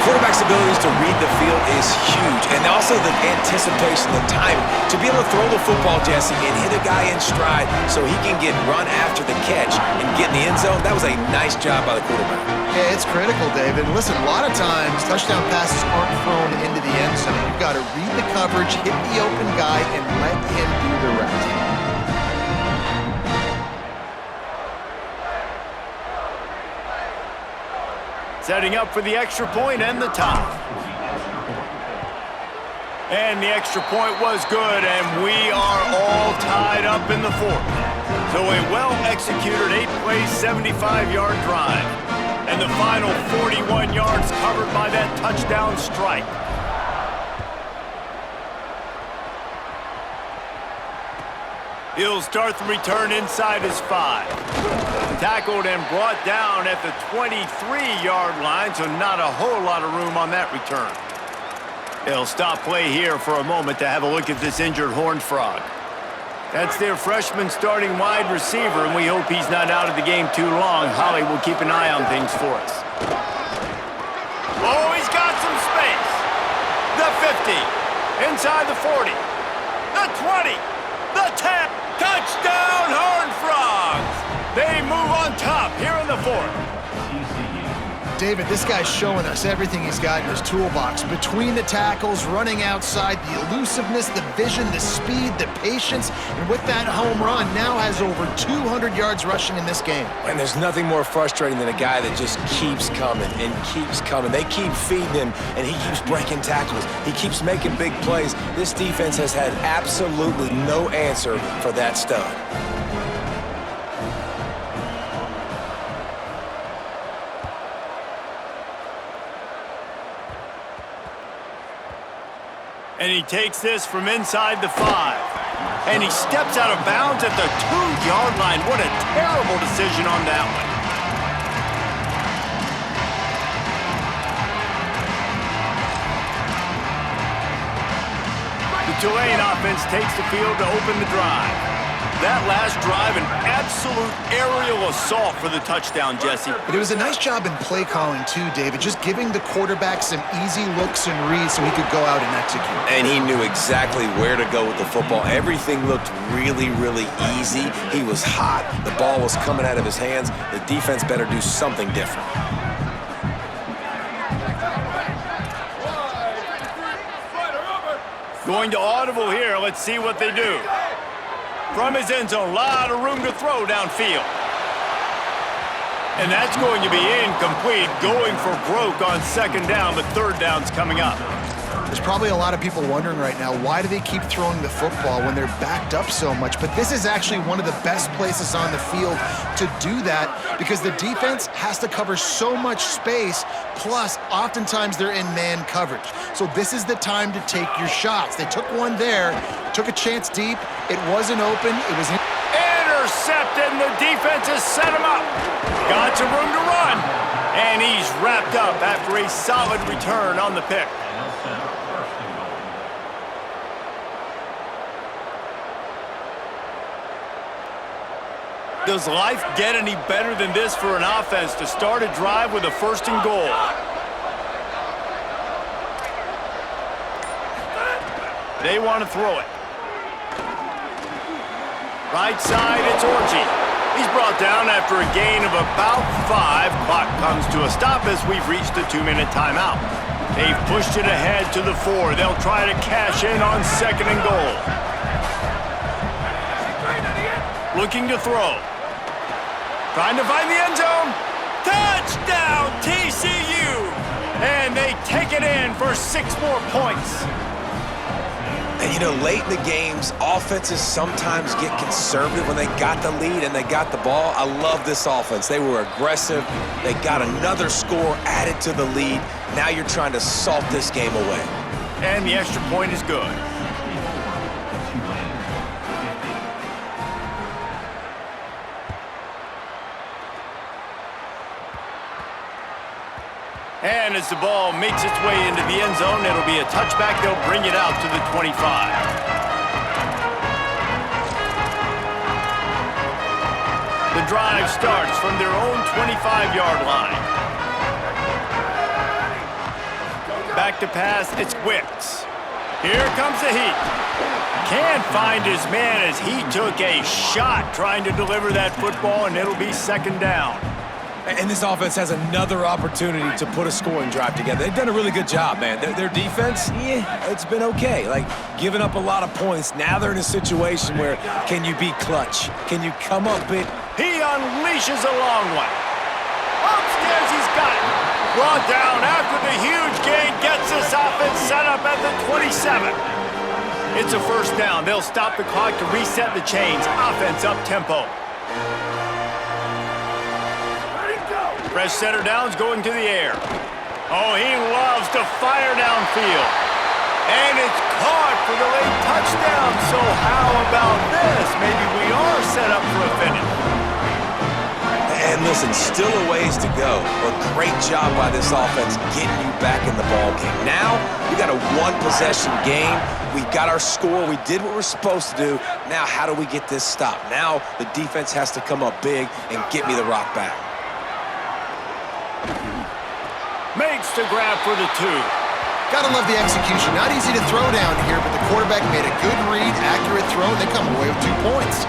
[SPEAKER 2] Quarterback's abilities to read the field is huge, and also the anticipation, the timing. To be able to throw the football, Jesse, and hit a guy in stride so he can get run after the catch and get in the end zone, that was a nice job by the quarterback.
[SPEAKER 4] Yeah, it's critical, David. Listen, a lot of times touchdown passes aren't thrown into the end zone. You've got to read the coverage, hit the open guy, and let him do the rest.
[SPEAKER 1] Setting up for the extra point and the tie. And the extra point was good, and we are all tied up in the 4th. So a well-executed 8-play, 75-yard drive. And the final 41 yards covered by that touchdown strike. He'll start the return inside his 5. Tackled and brought down at the 23-yard line, so not a whole lot of room on that return. They'll stop play here for a moment to have a look at this injured Horned Frog. That's their freshman starting wide receiver, and we hope he's not out of the game too long. Holly will keep an eye on things for us. Oh, he's got some space. The 50, inside the 40, the 20, the 10. Touchdown, Horned Frogs! They move on top here in the 4th.
[SPEAKER 4] David, this guy's showing us everything he's got in his toolbox. Between the tackles, running outside, the elusiveness, the vision, the speed, the patience, and with that home run, now has over 200 yards rushing in this game.
[SPEAKER 2] And there's nothing more frustrating than a guy that just keeps coming and keeps coming. They keep feeding him, and he keeps breaking tackles. He keeps making big plays. This defense has had absolutely no answer for that stud.
[SPEAKER 1] And he takes this from inside the 5. And he steps out of bounds at the 2-yard line. What a terrible decision on that one. The Tulane offense takes the field to open the drive. That last drive, an absolute aerial assault for the touchdown, Jesse.
[SPEAKER 4] But it was a nice job in play calling too, David, just giving the quarterback some easy looks and reads so he could go out and execute.
[SPEAKER 2] And he knew exactly where to go with the football. Everything looked really, really easy. He was hot. The ball was coming out of his hands. The defense better do something different.
[SPEAKER 1] Going to audible here. Let's see what they do. From his end zone, a lot of room to throw downfield. And that's going to be incomplete, going for broke on second down, but third down's coming up.
[SPEAKER 4] There's probably a lot of people wondering right now, why do they keep throwing the football when they're backed up so much? But this is actually one of the best places on the field to do that because the defense has to cover so much space, plus oftentimes they're in man coverage. So this is the time to take your shots. They took one there, took a chance deep. It wasn't open. It was
[SPEAKER 1] intercepted, and the defense has set him up. Got some room to run, and he's wrapped up after a solid return on the pick. Does life get any better than this for an offense to start a drive with a first and goal? They want to throw it. Right side, it's Orji. He's brought down after a gain of about 5. Clock comes to a stop as we've reached the 2-minute timeout. They've pushed it ahead to the 4. They'll try to cash in on second and goal. Looking to throw. Trying to find the end zone. Touchdown, TCU! And they take it in for 6 more points.
[SPEAKER 2] And, you know, late in the games, offenses sometimes get conservative when they got the lead and they got the ball. I love this offense. They were aggressive. They got another score added to the lead. Now you're trying to salt this game away.
[SPEAKER 1] And the extra point is good. And as the ball makes its way into the end zone, it'll be a touchback. They'll bring it out to the 25. The drive starts from their own 25-yard line. Back to pass, it's Wicks. Here comes the heat. Can't find his man as he took a shot trying to deliver that football, and it'll be second down.
[SPEAKER 2] And this offense has another opportunity to put a scoring drive together. They've done a really good job, man. Their defense, it's been okay. Like, giving up a lot of points. Now they're in a situation where can you be clutch? Can you come up big?
[SPEAKER 1] He unleashes a long one. Upstairs, he's got it. Brought down after the huge gain. Gets this offense set up at the 27. It's a first down. They'll stop the clock to reset the chains. Offense up tempo. Fresh center down's going to the air. Oh, he loves to fire downfield. And it's caught for the late touchdown. So how about this? Maybe we are set up for a finish.
[SPEAKER 2] And listen, still a ways to go, but great job by this offense getting you back in the ball game. Now, we got a one-possession game. We got our score. We did what we're supposed to do. Now, how do we get this stopped? Now, the defense has to come up big and get me the rock back.
[SPEAKER 1] Makes the grab for the 2.
[SPEAKER 4] Gotta love the execution. Not easy to throw down here, but the quarterback made a good read, accurate throw, and they come away with 2 points.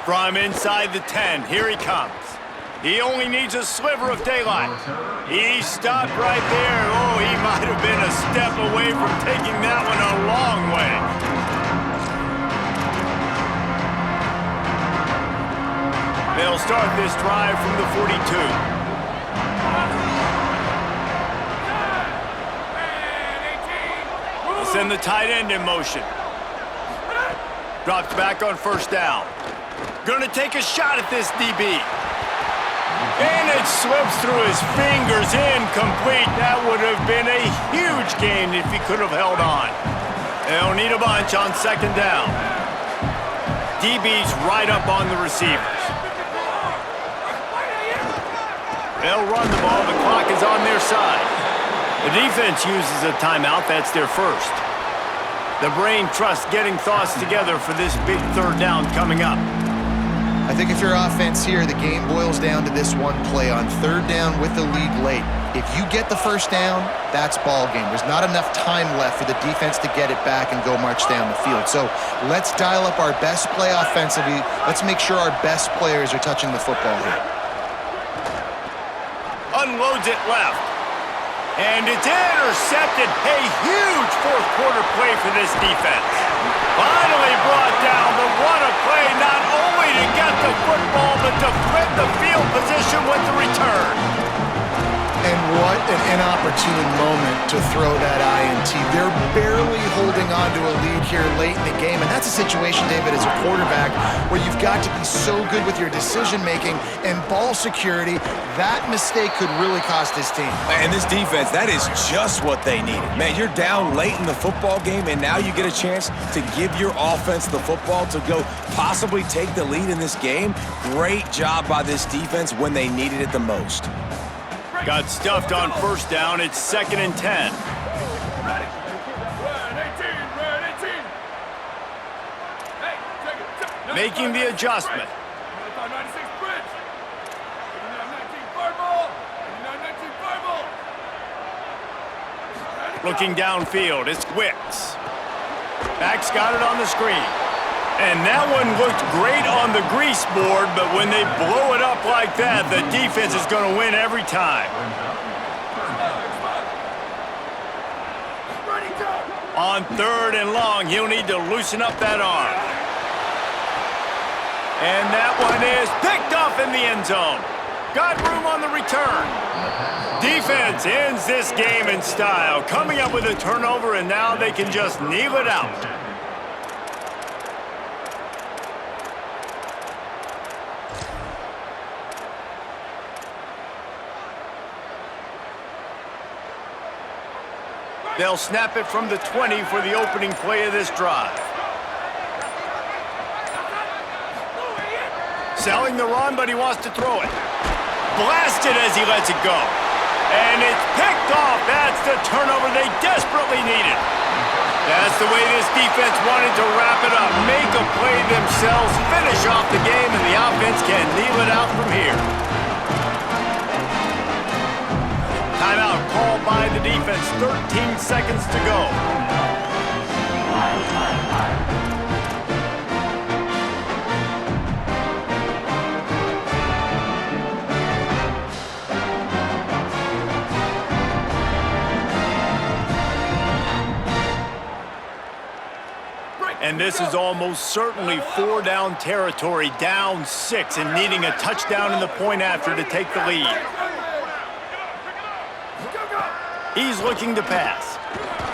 [SPEAKER 1] From inside the 10, here he comes. He only needs a sliver of daylight. He stopped right there. Oh, he might have been a step away from taking that one a long way. They'll start this drive from the 42. They'll send the tight end in motion. Drops back on first down. Gonna take a shot at this DB. And it slips through his fingers, incomplete. That would have been a huge gain if he could have held on. They'll need a bunch on second down. DB's right up on the receivers. They'll run the ball. The clock is on their side. The defense uses a timeout. That's their first. The brain trusts getting thoughts together for this big third down coming up.
[SPEAKER 4] I think if you're offense here, the game boils down to this one play on third down with the lead late. If you get the first down, that's ball game. There's not enough time left for the defense to get it back and go march down the field. So let's dial up our best play offensively. Let's make sure our best players are touching the football here.
[SPEAKER 1] Unloads it left. And it's intercepted. A huge fourth quarter play for this defense. Finally brought down, but what a play, not only to get the football, but to flip the field position with the return.
[SPEAKER 4] And what an inopportune moment to throw that INT. They're barely holding on to a lead here late in the game, and that's a situation, David, as a quarterback, where you've got to be so good with your decision-making and ball security. That mistake could really cost his team.
[SPEAKER 2] And this defense, that is just what they needed. Man, you're down late in the football game, and now you get a chance to give your offense the football to go possibly take the lead in this game. Great job by this defense when they needed it the most.
[SPEAKER 1] Got stuffed on first down. It's 2nd and 10.
[SPEAKER 5] Ready. Run 18. Run 18. Hey, check it.
[SPEAKER 1] Making the adjustment.
[SPEAKER 5] 96 bridge. 89-19 fireball. 89-19 fireball.
[SPEAKER 1] Looking downfield, it's Wicks. Back's got it on the screen. And that one looked great on the grease board, but when they blow it up like that, the defense is going to win every time. On 3rd and long, he'll need to loosen up that arm. And that one is picked off in the end zone. Got room on the return. Defense ends this game in style, coming up with a turnover, and now they can just kneel it out. They'll snap it from the 20 for the opening play of this drive. Selling the run, but he wants to throw it. Blasted as he lets it go. And it's picked off. That's the turnover they desperately needed. That's the way this defense wanted to wrap it up. Make a play themselves, finish off the game, and the offense can kneel it out from here. Timeout called by the defense. 13 seconds to go. And this is almost certainly 4-down territory, down 6, and needing a touchdown in the point after to take the lead. He's looking to pass.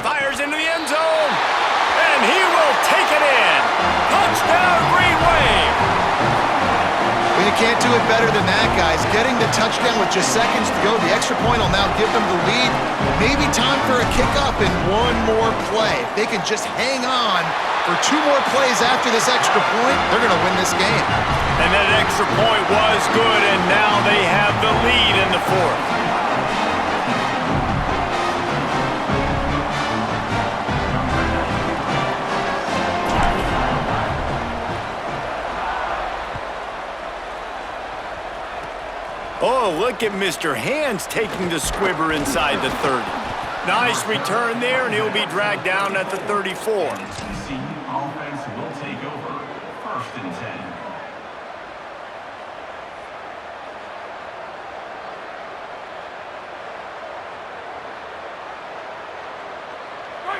[SPEAKER 1] Fires into the end zone. And he will take it in. Touchdown, Green Wave.
[SPEAKER 4] Well, you can't do it better than that, guys. Getting the touchdown with just seconds to go. The extra point will now give them the lead. Maybe time for a kickoff and one more play. If they can just hang on for 2 more plays after this extra point, they're going to win this game.
[SPEAKER 1] And that extra point was good, and now they have the lead in the 4th. Oh, look at Mr. Hands taking the squibber inside the 30. Nice return there, and he'll be dragged down at the 34.
[SPEAKER 3] TCU offense will take over. 1st and 10.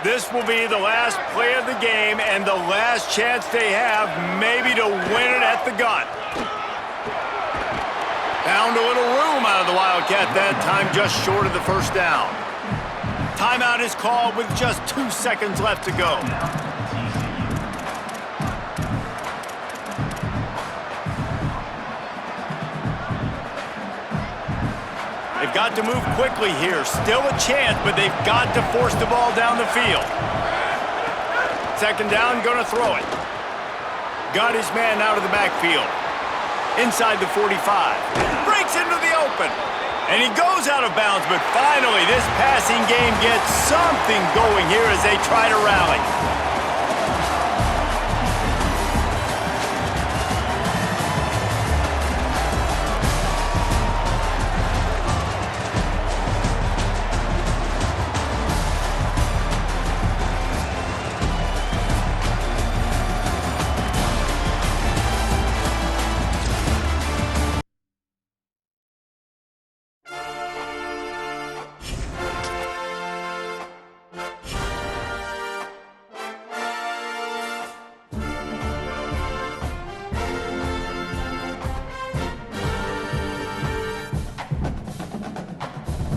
[SPEAKER 1] This will be the last play of the game and the last chance they have maybe to win it at the gun. Found a little room out of the Wildcat that time, just short of the first down. Timeout is called with just 2 seconds left to go. They've got to move quickly here. Still a chance, but they've got to force the ball down the field. 2nd down, gonna throw it. Got his man out of the backfield. Inside the 45. Breaks into the open. And he goes out of bounds, but finally this passing game gets something going here as they try to rally.